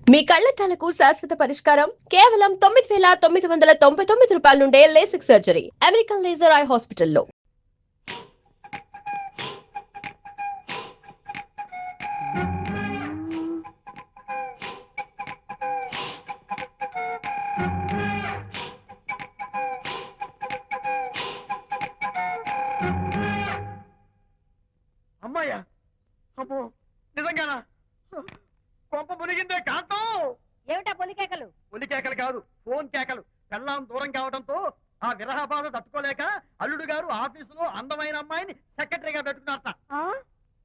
మీ కళ్లద్దాలకు శాశ్వత పరిష్కారం కేవలం 9,999 రూపాయల నుండే LASIK surgery American laser eye హాస్పిటల్లో. అమ్మాయ్యా, అమ్మో నిజంగానా? కొంప మునిగిందే కాంతం. ఏమిటా పొలికేకలు? పులి కేకలు కాదు, ఫోన్ కేకలు. పెళ్ళాం దూరం కావడంతో ఆ విరహ బాధ తట్టుకోలేక అల్లుడు గారు ఆఫీసులో అందమైన అమ్మాయిని సెక్రటరీగా పెట్టుకున్నారట.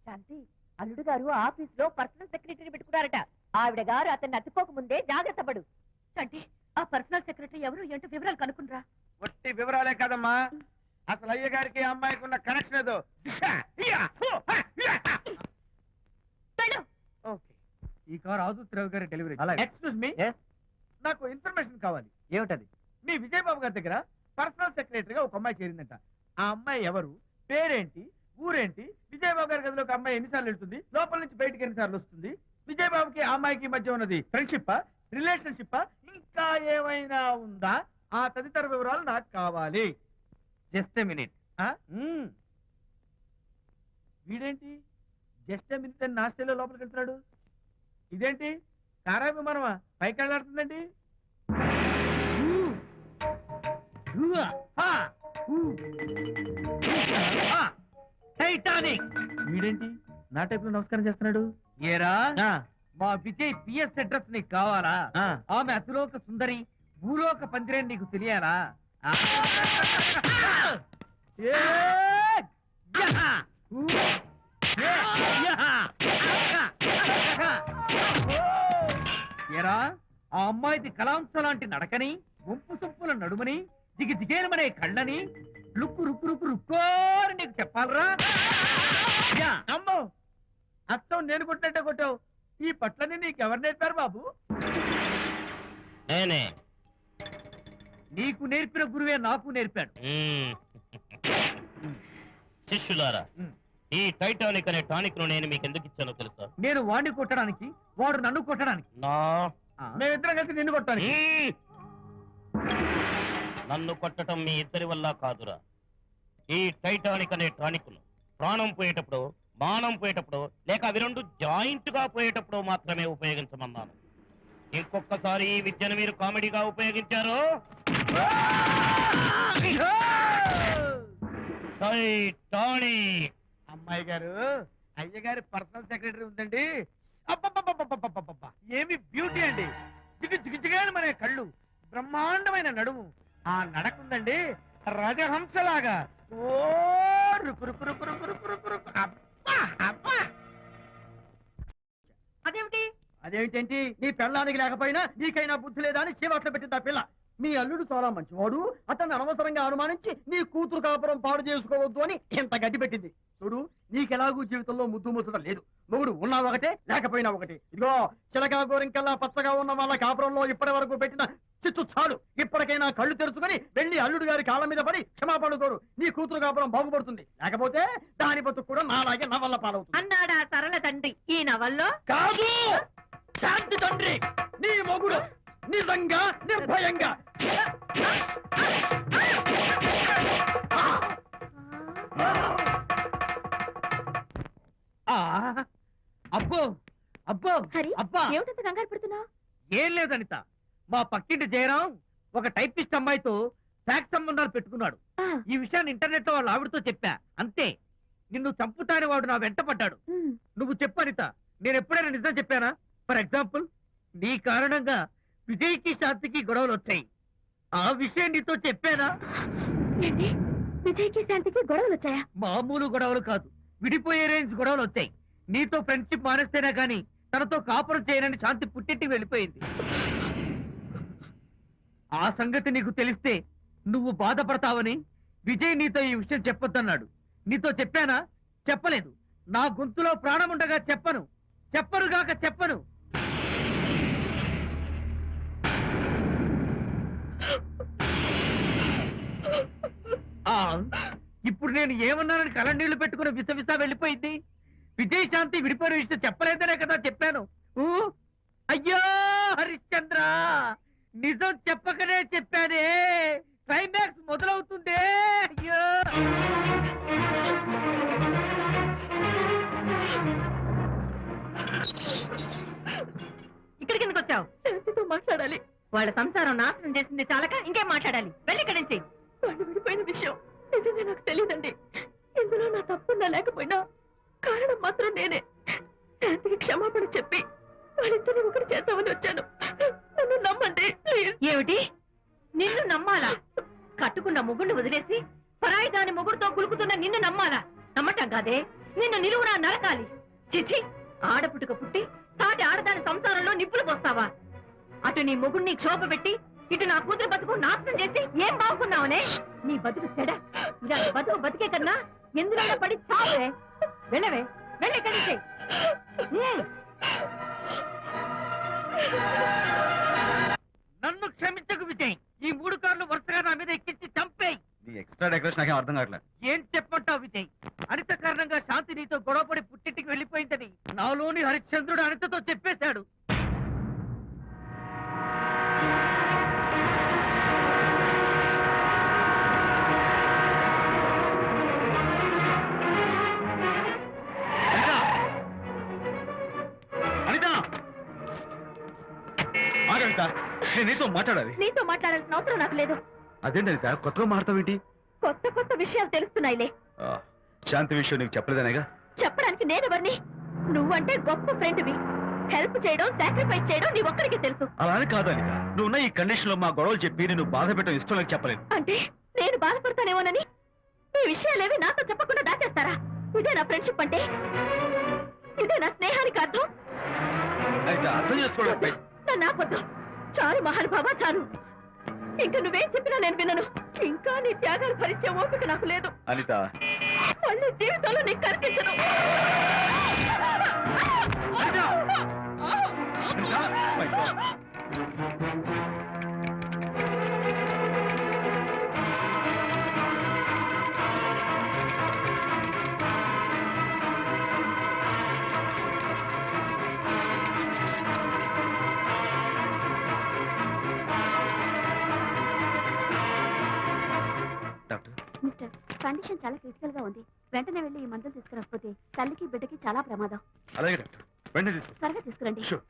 శాంతి, అల్లుడు గారు ఆఫీస్ లో పర్సనల్ సెక్రటరీ పెట్టుకున్నారట. ఆవిడ గారు అతన్ని అతుక్కోక ముందే జాగ్రత్త పడు. శాంతి, ఆ పర్సనల్ సెక్రటరీ ఎవరు ఏంటో వివరాలు కనుక్కునరా. వట్టి వివరాలే కదమ్మా, అసలు అయ్య గారికి అమ్మాయికి ఉన్న కనెక్షన్ ఏదో. ఓకే, ఈ కార్ ఆదుత్రావు గారి డెలివరీ. ఎక్స్క్యూజ్ మీ, నాకు ఇన్ఫర్మేషన్ కావాలి. ఏమిటది? మీ విజయబాబు గారి దగ్గర పర్సనల్ సెక్రటరీగా ఒక అమ్మాయి చేరిందంట. ఆ అమ్మాయి ఎవరు, పేరేంటి, ఊరేంటి, విజయబాబు గారి గదిలో ఒక అమ్మాయి ఎన్నిసార్లు వెళ్తుంది, లోపల నుంచి బయటికి ఎన్నిసార్లు వస్తుంది, విజయబాబుకి ఆ అమ్మాయికి మధ్య ఉన్నది ఫ్రెండ్షిప్, రిలేషన్షిప్, ఇంకా ఏమైనా ఉందా, ఆ తదితర వివరాలు నాకు కావాలి. Just a minute. వీడేంటి జస్ట్ మినిట్ అని నాస్టేలో లోపలికి వెళ్తున్నాడు? ఇదేంటి కారా విమానమా పైకి వెళ్ళాడుతుందండి? టైటానిక్. వీడేంటి నా టైప్ లో నమస్కారం చేస్తున్నాడు? ఏరా, ఆ, మా విజయ్ పిఎస్ అడ్రస్ నీకు కావాలా? ఆ. ఆమె అతిలోక సుందరి, భూలోక పందిరే నీకు తెలియాలా? ఏ, యహ! ఊ! ఏ! యహ! ఏరా, ఆ అమ్మాయిది కలాంస లాంటి నడకని, వంపు సొంపుల నడుమని, దిగి దిగేనమనే కళ్ళని, లుక్కు రుక్కు రుక్కు రుక్కోని నీకు చెప్పాలరా? యా! అమ్మో, అచ్చం నేను కొట్టినట్టే కొట్టావు. ఈ పట్లని నీకెవరు నేర్పారు బాబు? నేనే. నీకు నేర్పిన గురువే నాకు నేర్పాడు. శిష్యులారా, మ్మ్. ఈ టైటానిక్ అనే టానిక్ ను నేను మీకు ఎందుకు ఇచ్చానో తెలుసా? నేను వాడిని కొట్టడానికి, వాడు నన్ను కొట్టడానికి. నా మేమిద్దరం కలిసి నిన్ను కొట్టాలి. మ్మ్. నన్ను కొట్టడం మీ ఇద్దరి వల్ల కాదురా. ఈ టైటానిక్ అనే టానిక్ ను ప్రాణం పోయేటప్పుడు, మానం పోయేటప్పుడు, లేక అవి రెండు జాయింట్ గా పోయేటప్పుడు మాత్రమే ఉపయోగించమన్నాను. ఇంకొకసారి ఈ విద్యను మీరు కామెడీగా ఉపయోగించారు, టైటానిక్. అమ్మాయి గారు, అయ్య గారి పర్సనల్ సెక్రటరీ ఉందండి. అబ్బబ్బబ్బబ్బబ్బబ్బబ్బబ్బ! ఏమి బ్యూటీ అండి. జిగుజిగుజిగాని మనే కళ్ళు, బ్రహ్మాండమైన నడుము, ఆ నడకుందండి రాజహంసలాగా. ఓ రుకు రుకు రుకు రుకు రుకు రుకు రుకు. అబ్బా అబ్బా! అదేమిటి? అదేమిటేంటి, నీ పెళ్ళానికి లేకపోయినా నీకైనా బుద్ధి లేదా అని చీవాట్లు పెట్టింది ఆ పిల్ల. మీ అల్లుడు చాలా మంచివాడు, అతన్ని అనవసరంగా అనుమానించి నీ కూతురు కాపురం పాడు చేసుకోవద్దు అని ఎంత గడ్డి పెట్టింది. చూడు, నీకెలాగూ జీవితంలో ముద్దు ముచ్చడం లేదు. మొగుడు ఉన్నా ఒకటే, లేకపోయినా ఒకటే. ఇదిగో, చిలకా గోరింకల్లా పచ్చగా ఉన్న వాళ్ళ కాపురంలో ఇప్పటి వరకు పెట్టిన చిచ్చు చాలు. ఇప్పటికైనా కళ్ళు తెరుచుకుని వెళ్ళి అల్లుడు గారి కాళ్ళ మీద పడి క్షమాపణ కోరు. నీ కూతురు కాపురం బాగుపడుతుంది. లేకపోతే దాని బతుకు కూడా నాలాగే నవల్ల పాలవుతుంది. అన్నాడా సరళ తండ్రి ఈ నవల్లో? కాదు, శాంతి తండ్రి, నీ మొగుడు నిజంగా నిర్భయంగా. ఆ! అబ్బో అబ్బో హరి, అబ్బా! ఏమిటంత కంగారు పడుతున్నావు? ఏం లేదు అనిత, మా పక్కింటి జయరాం ఒక టైపిస్ట్ అమ్మాయితో ఫ్యాక్స్ సంబంధాలు పెట్టుకున్నాడు. ఈ విషయాన్ని ఇంటర్నెట్ లో వాళ్ళ ఆవిడతో చెప్పా. అంతే, నిన్ను చంపుతాని వాడు నా వెంట పడ్డాడు. నువ్వు చెప్పు అనిత, నేను ఎప్పుడైనా నిజం చెప్పానా? ఫర్ ఎగ్జాంపుల్, నీ కారణంగా విజయ్కి శాంతికి గొడవలు వచ్చాయి. ఆ విషయం నీతో చెప్పానా? ఏంటి, విజయ్కి శాంతికి గొడవలు వచ్చాయా? మామూలు గొడవలు కాదు, విడిపోయే రేంజ్ గొడవలు వచ్చాయి. నీతో ఫ్రెండ్షిప్ మానేస్తేనే గాని తనతో కాపురం చేయనని శాంతి పుట్టింటికి వెళ్ళిపోయింది. ఆ సంగతి నీకు తెలిస్తే నువ్వు బాధపడతావని విజయ్ నీతో ఈ విషయం చెప్పొద్దన్నాడు. నీతో చెప్పానా? చెప్పలేదు. నా గొంతులో ప్రాణం ఉండగా చెప్పను, చెప్పనుగాక చెప్పను. ఇప్పుడు నేను ఏమన్నానని కళ్ళనీళ్లు పెట్టుకుని విసవిసా వెళ్ళిపోయింది. విజయశాంతి విడిపోయిన విషయం చెప్పలేదనే కదా చెప్పాను. అయ్యో హరిశ్చంద్ర, నిజం చెప్పకనే చెప్పానే, క్లైమాక్స్ మొదలవుతుందే. అయ్యో ఇక్కడికి ఎందుకు వచ్చావు? శాంతితో మాట్లాడాలి. వాళ్ళ సంసారం నాశనం చేసింది చాలక ఇంకేం మాట్లాడాలి? వెళ్ళి ఇక్కడి నుంచి. వాళ్ళు విడిపోయిన విషయం నిజంగా నాకు తెలియదండి. ఇందులో నా తప్పున్నా లేకపోయినా కారణం మాత్రం నేనే. శాంతికి క్షమాపణ చెప్పి వాళ్ళిద్దరిని ఒకటి చేద్దామని వచ్చాను. నన్ను నమ్మండి ప్లీజ్. ఏమిటి? నిన్ను నమ్మాలా? కట్టుకున్న మొగుడిని వదిలేసి పరాయి దాని మొగుడుతో గులుకుతున్న నిన్ను నమ్మాలా? నమ్మటం కాదే, నిన్ను నిలువునా నరకాలి. చిచి, ఆడపుట్టుక పుట్టి సాటి ఆడదాని సంసారంలో నిప్పులు పోస్తావా? అటు నీ మొగుడిని క్షోభ పెట్టి ఇటు నా కూతురు బతుకు నాశనం చేసి ఏం బాగుకున్నావనే? నీ బతుకు చెడ. ఇలా బతుకు బతికే కన్నా ఎందులో పడి చావే. వెళ్ళవే, వెళ్ళి ఇక్కడి నుంచి. నన్ను క్షమించకు విజయ్. ఈ 3 కార్లు వరుసగా నా మీద ఎక్కించి చంపేయి. నీ ఎక్స్ట్రా డెకరేషన్ నాకేం అర్థం కావట్లేదు. ఏం చెప్పమంటావు విజయ్? అనిత కారణంగా శాంతి నీతో గొడవపడి పుట్టింటికి వెళ్ళిపోయిందని నాలోని హరిశ్చంద్రుడు అనితతో చెప్పేశాడు. అనిత, ఆగంట, నేను నీతో మాట్లాడాలి. నీతో మాట్లాడాల్సిన అవసరం నాకు లేదు. అదేంటి అనిత, కొత్తగా మాట్లాడతావేంటి? కొత్త కొత్త విషయాలు తెలుస్తున్నాయిలే. శాంతి విషయం నీకు చెప్పలేదనేగా? చెప్పడానికి నేనెవరిని? నువ్వంటే గొప్ప ఫ్రెండ్వి. హెల్ప్ చేయడం, సాక్రిఫైస్ చేయడం నీ ఒక్కడికి తెలుసు. అలా అని కాదు అనిత, నువ్వున్న ఈ కండిషన్ లో మా గొడవలు చెప్పి నేను బాధ పెట్టడం ఇష్టం నాకు చెప్పలేదు. అంటే నేను బాధపడతానేమోనని ఈ విషయాలేవి నాతో చెప్పకుండా దాచేస్తారా? ఇదే నా ఫ్రెండ్షిప్ అంటే? ఇదే నా స్నేహానికి అర్థం? అనిత, అర్థం చేసుకోవడం. నన్ను ఆపొద్దు. చాలు మహానుభావ, చాలు. ఇంకా నువ్వేం చెప్పినా నేను వినను. ఇంకా నీ త్యాగాలు భరించే ఓపిక నాకు లేదు. అనిత, మళ్ళీ జీవితంలో నీకు కనిపించను. my God. Doctor, mister, condition చాలా క్రిటికల్ గా ఉంది. వెంటనే వెళ్ళి ఈ మందులు తీసుకురాకపోతే తల్లికి బిడ్డకి చాలా ప్రమాదం. అలాగే డాక్టర్, వెంటనే తీసుకో. త్వరగా తీసుకురండి. Sure.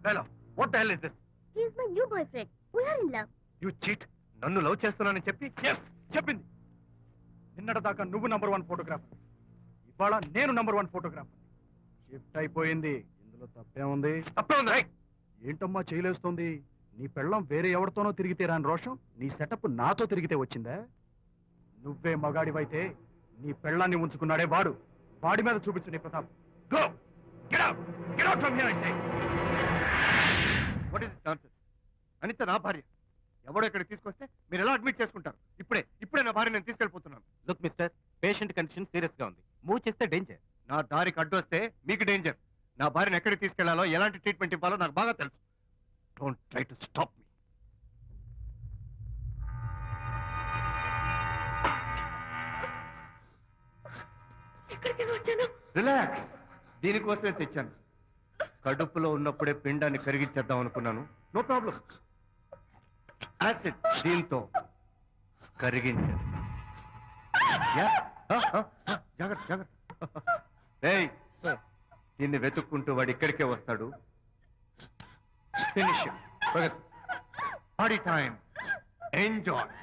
Hello, what the hell is this? He is my new boyfriend. We are in love. You cheat. నన్ను లవ్ చేస్తున్నానని చెప్పి చెప్పింది. నిన్నటిదాకా నువ్వు #1 ఫోటోగ్రాఫర్, ఇవాళ నేను #1 ఫోటోగ్రాఫర్. షిఫ్ట్ అయిపోయింది. ఇందులో తప్పే ఉంది? తప్పే ఉంది. ఏంటమ్మా చేయలేస్తుంది? నీ పెళ్ళం వేరే ఎవరితోనో తిరిగితే రాని రోషం నీ సెటప్ నాతో తిరిగితే వచ్చిందా? నువ్వే మగాడివైతే నీ పెళ్ళాన్ని ఉంచుకున్నాడే వాడు. వాడి మీద చూపించు నీ Pratap. Go! Get out! Get out from here, I say! What is this nonsense? Anitha నా భార్య. ఎవడో ఇక్కడికి తీసుకొస్తే మీరు ఎలా అడ్మిట్ చేసుకుంటారు? ఇప్పుడే నా భార్య నేను తీసుకెళ్ళిపోతున్నాను. Look mister, patient condition serious గా ఉంది. మూవ్ చేస్తే డేంజర్. నా దారికి అడ్డు వస్తే మీకు డేంజర్. నా భార్యను ఎక్కడికి తీసుకెళ్లాలో, ఎలాంటి ట్రీట్మెంట్ ఇవ్వాలో నాకు బాగా తెలుసు. Don't try to stop me. ఎక్కడికి వచ్చాను? రిలాక్స్. దీనికోసమే తెచ్చాను. కడుపులో ఉన్నప్పుడే పిండాన్ని కరిగించేద్దాం అనుకున్నాను. No problem. యాసిడ్ దీంతో కరిగించేస్తా. జాగ్రత్త జాగ్రత్త. ఏయ్, దీన్ని వెతుక్కుంటూ వాడు ఇక్కడికే వస్తాడు. Finish party time. Enjoy.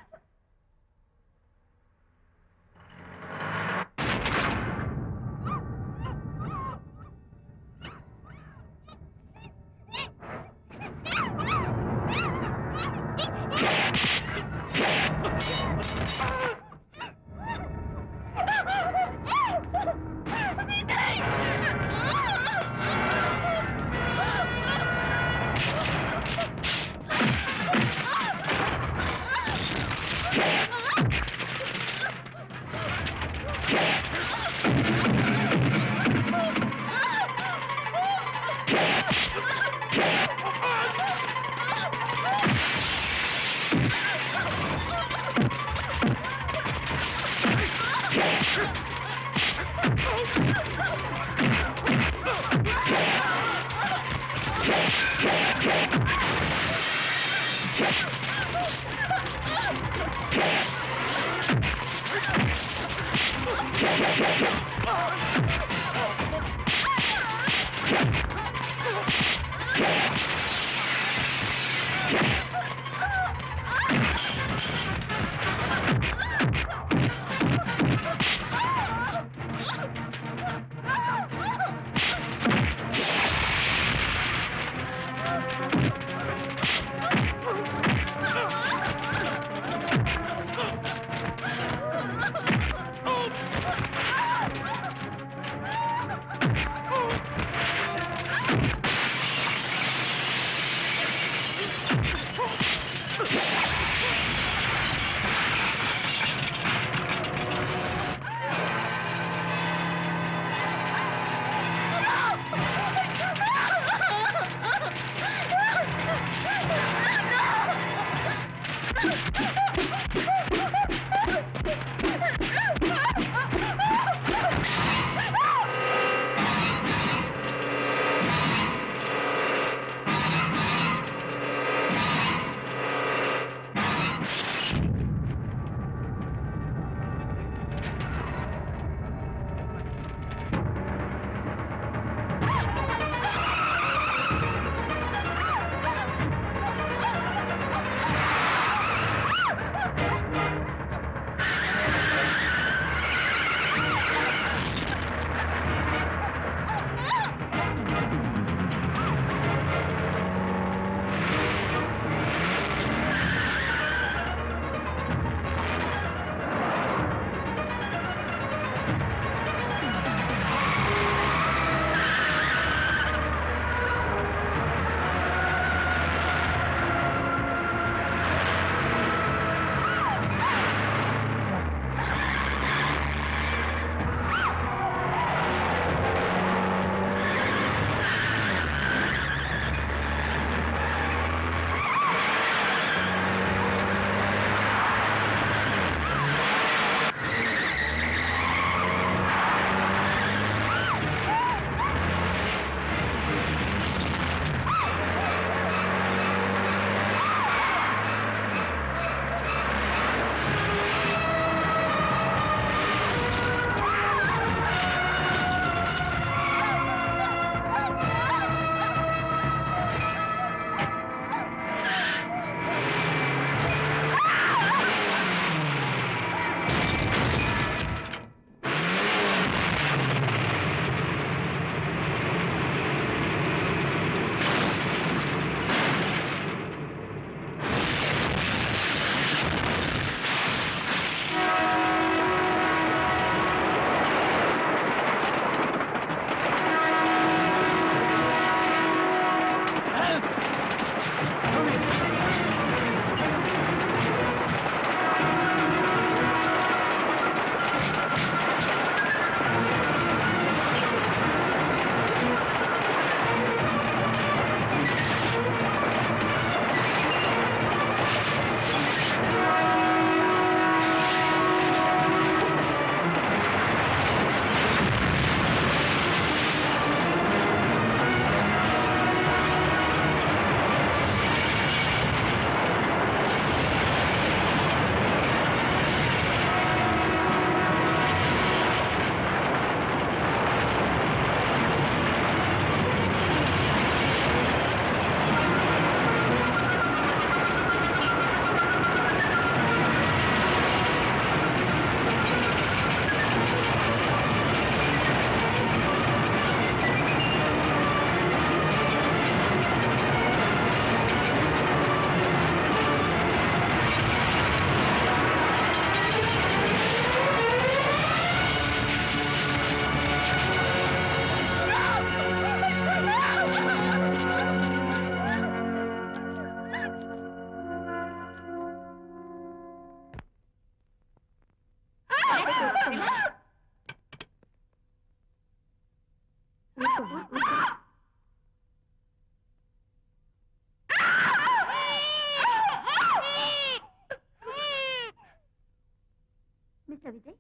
Mister Vijay,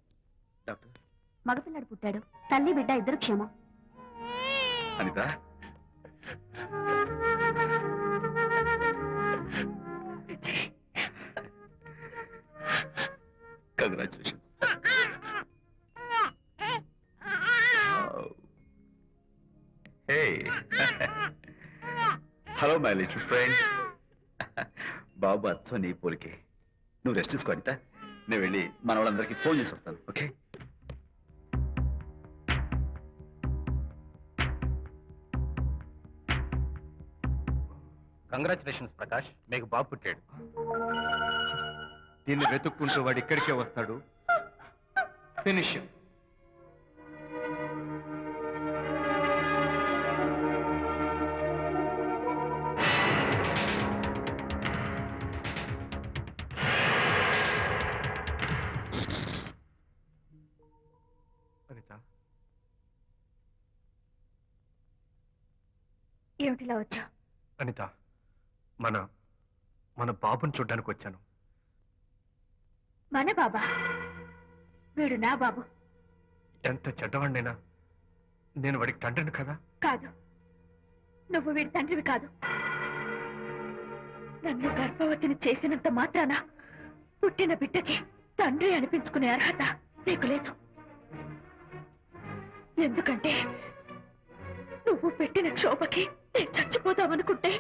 doctor మగపిల్లాడు పుట్టాడు. తల్లి బిడ్డ ఇద్దరు క్షేమం. Anitha, congratulation. Hello my little friend. బాబు అచ్చం నీ పోలికే. నువ్వు రెస్ట్ తీసుకో అనిత. నేను వెళ్ళి మన వాళ్ళందరికీ ఫోన్ చేసి వస్తాను. ఓకే? కంగ్రాచులేషన్స్ ప్రకాష్, మీకు బాబు పుట్టాడు. దీన్ని వెతుక్కుంటూ వాడు ఇక్కడికే వస్తాడు. ఫినిష్. అనిత, ఏమిటిలా వచ్చా? అనిత, మన బాబుని చూడ్డానికి వచ్చాను. మన బాబా? వీడు నా బాబు ఎంత చెడ్డవాడినైనా నేను వాడికి తండ్రిని కదా. కాదు, నువ్వు వీడి తండ్రివి కాదు. నన్ను గర్భవతిని చేసినంత మాత్రాన పుట్టిన బిడ్డకి తండ్రి అనిపించుకునే అర్హత నీకు లేదు. ఎందుకంటే నువ్వు పెట్టిన క్షోభకి నేను చచ్చిపోదామనుకుంటే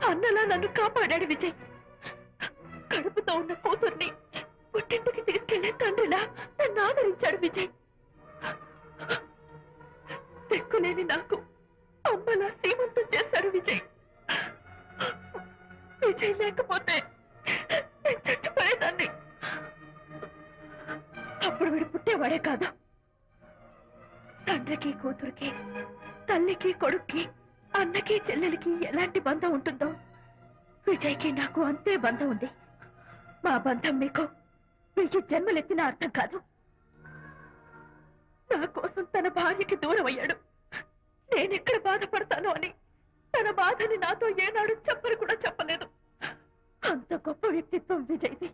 అన్నలా నన్ను కాపాడాడు విజయ్. కడుపుతో ఉన్న కూతుర్ని పుట్టింటికి తీసుకెళ్లే తండ్రిలా నన్ను ఆదరించాడు విజయ్. దిక్కులేని నాకు అమ్మలా సీమంతం చేశాడు విజయ్. విజయ్ లేకపోతే నేను చచ్చిపోయేదాన్ని. అప్పుడు వీడు పుట్టేవాడే కాదు. తండ్రికి కూతురికి, తల్లికి కొడుక్కి, అన్నకి చెల్లెలికి ఎలాంటి బంధం ఉంటుందో విజయ్కి నాకు అంతే బంధం ఉంది. మా బంధం మీకు 1000 జన్మలెత్తిన అర్థం కాదు. నా కోసం తన భార్యకి దూరం అయ్యాడు. నేనెక్కడ బాధపడతాను అని తన బాధని నాతో ఏనాడు చెప్పని కూడా చెప్పలేదు. అంత గొప్ప వ్యక్తిత్వం విజయ్ది.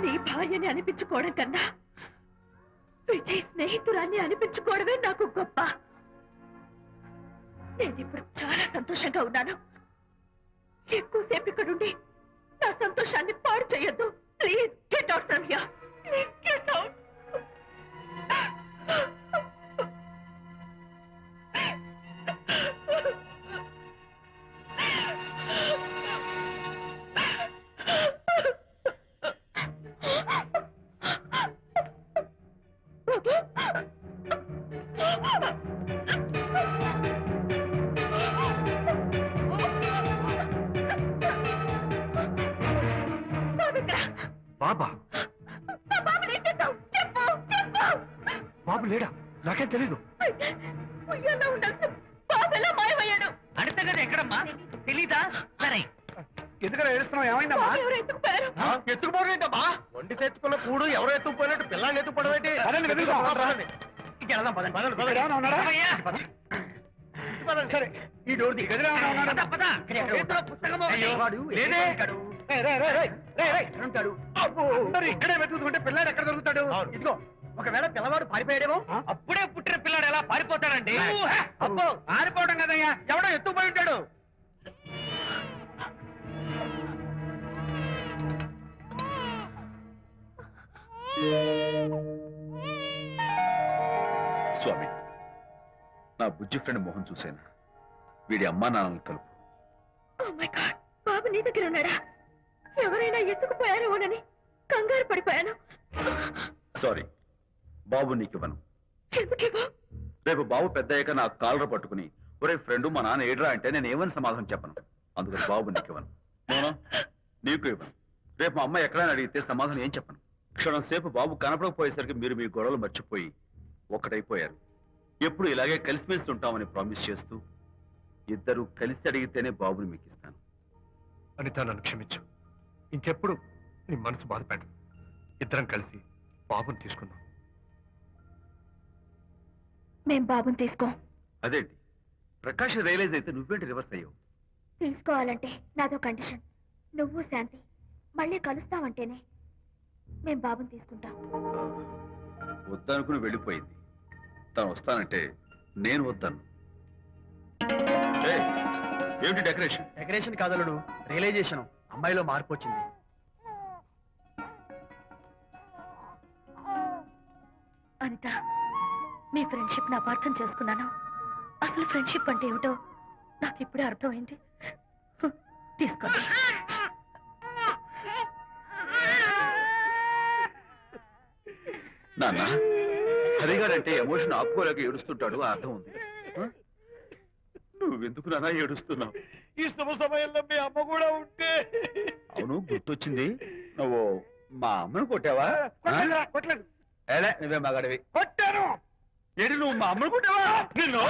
నీ భార్యని అనిపించుకోవడం కన్నా విజయ్ స్నేహితురాన్ని అనిపించుకోవడమే నాకు గొప్ప. నేనిప్పుడు చాలా సంతోషంగా ఉన్నాను. ఎక్కువసేపు ఇక్కడుండి నా సంతోషాన్ని పాడు చేయొద్దు. Please get out from here. Please get out. బాబా? బాబు లేడా? నాకేం తెలీదు. ఉయ్యాల్లో ఉండాల్సిన బాబు ఎలా మాయమయ్యాడు? అడితే కదా ఎక్కడమ్మా? తెలీదా? సరే, ఎందుకలా ఏడుస్తున్నావు? ఏమైందమ్మా? బాబు ఎవరు ఎత్తుకుపోయారు? ఎత్తుకుపోవడం ఏంటమ్మా? వండి తెచ్చుకున్న కూడు ఎవరో ఎత్తుకుపోయినట్టు పిల్లాన్ని ఎత్తుకుపోవడం ఏంటి? సరే, ఈ డోర్ ది గదిలో పద, పద. చేతిలో పుస్తకమో ఒకటి. వాడు లేదే. ఉంటాడు. ఉంటాడు. అందరూ ఇక్కడే వెతుకుతుంటే పిల్లాడు ఎక్కడ దొరుకుతాడు? ఇదిగో, ఒకవేళ పిల్లవాడు పారిపోయాడేమో. అప్పుడే పుట్టిన పిల్లాడు ఎలా పారిపోతాడండి? అబ్బో, ఆరిపోవడం కదయ్యా, ఎవడో ఎత్తుకుపోయి ఉంటాడు. స్వామి, నా బుజ్జి ఫ్రెండ్ మోహన్ చూశాను. వీడి అమ్మా నాన్నలు కలుపు. Oh my God! బాబు నీ దగ్గర ఉన్నాడా? ఎవరైనా ఎత్తుకుపోయారేమోనని కంగారు పడిపోయాను. సారీ, బాబు నీకివ్వను. ఎందుకివ్వు? రేపు బాబు పెద్ద అయ్యాక నా కాలర్ పట్టుకుని ఒరే ఫ్రెండ్ మా నాన్న ఏడ్రా అంటే నేను ఏమని సమాధానం చెప్పను. అందుకని బాబు నీకివ్వను. మోనా, నీకు ఇవ్వను. రేపు మా అమ్మ ఎక్కడైనా అడిగితే సమాధానం ఏం చెప్పను. క్షణం సేపు బాబు కనపడకపోయేసరికి మీరు మీ గొడవలు మర్చిపోయి ఒక్కటైపోయారు. ఎప్పుడు ఇలాగే కలిసిమెలిసి ఉంటామని ప్రామిస్ చేస్తూ ఇద్దరు కలిసి అడిగితేనే బాబుని మీకు ఇస్తాను. అనిత, నన్ను క్షమించు. ఇంకెప్పుడు నీ మనసు బాధపెట్టు. ఇద్దరం కలిసి బాబుని తీసుకుందాం. మేం బాబుని తీసుకో. అదేంటి, ప్రకాష్ రియలైజ్ అయితే నువ్వేంటి రివర్స్ అయ్యావు? తీసుకోవాలంటే నాదో కండిషన్. నువ్వు శాంతి మళ్ళీ కలుస్తావంటేనే మేం బాబుని తీసుకుంటాం. వద్దనుకుని వెళ్ళిపోయింది. తను వస్తానంటే నేను వద్దాను. ఏయ్, ఏమిటి డెకరేషన్? Decoration కాదలుడు, realisation. అమ్మాయిలో మార్పు వచ్చింది. అనిత, మీ ఫ్రెండ్షిప్ ని అపార్థం చేసుకున్నాను. అసలు ఫ్రెండ్షిప్ అంటే ఏమిటో నాకు ఇప్పుడే అర్థమైంది. తీసుకోండి. నాన్న, హరిగారంటే ఎమోషన్ ఆపుకోలేక ఏడుస్తుంటాడు, ఆ అర్థం ఉంది. ఆ? నువ్వెందుకు నాన్న ఏడుస్తున్నావు? ఈ శుభ సమయంలో మీ అమ్మ కూడా ఉంటే. అవును, గుర్తొచ్చింది. నువ్వు మా అమ్మను కొట్టావా? కొట్టలేదు. ఏలే, నువ్వే మగాడివి. కొట్టాను. ఏడి, నువ్వు మా అమ్మను కొట్టావా? నిన్ను